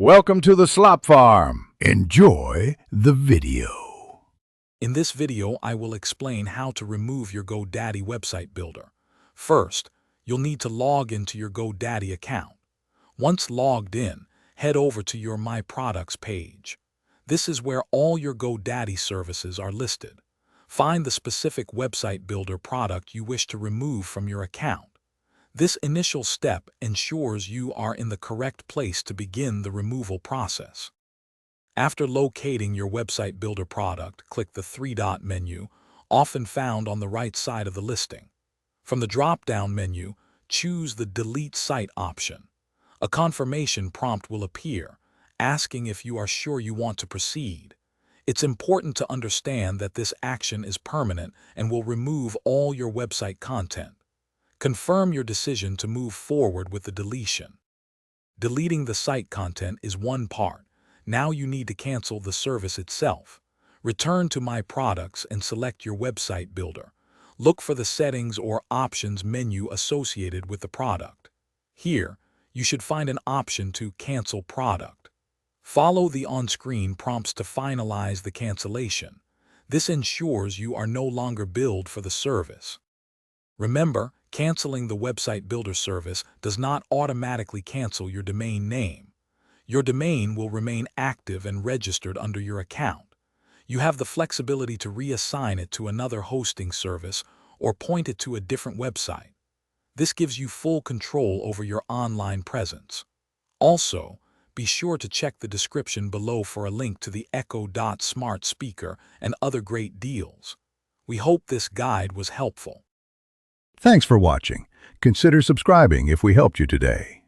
Welcome to the Slop Farm. Enjoy the video. In this video, I will explain how to remove your Godaddy website builder. First, you'll need to log into your Godaddy account. Once logged in, head over to your My Products page. This is where all your Godaddy services are listed. Find the specific website builder product you wish to remove from your account. This initial step ensures you are in the correct place to begin the removal process. After locating your website builder product, click the three-dot menu, often found on the right side of the listing. From the drop-down menu, choose the Delete Site option. A confirmation prompt will appear, asking if you are sure you want to proceed. It's important to understand that this action is permanent and will remove all your website content. Confirm your decision to move forward with the deletion. Deleting the site content is one part. Now you need to cancel the service itself. Return to My Products and select your website builder. Look for the Settings or Options menu associated with the product. Here, you should find an option to Cancel Product. Follow the on-screen prompts to finalize the cancellation. This ensures you are no longer billed for the service. Remember, canceling the website builder service does not automatically cancel your domain name. Your domain will remain active and registered under your account. You have the flexibility to reassign it to another hosting service or point it to a different website. This gives you full control over your online presence. Also, be sure to check the description below for a link to the Echo Dot smart speaker and other great deals. We hope this guide was helpful. Thanks for watching. Consider subscribing if we helped you today.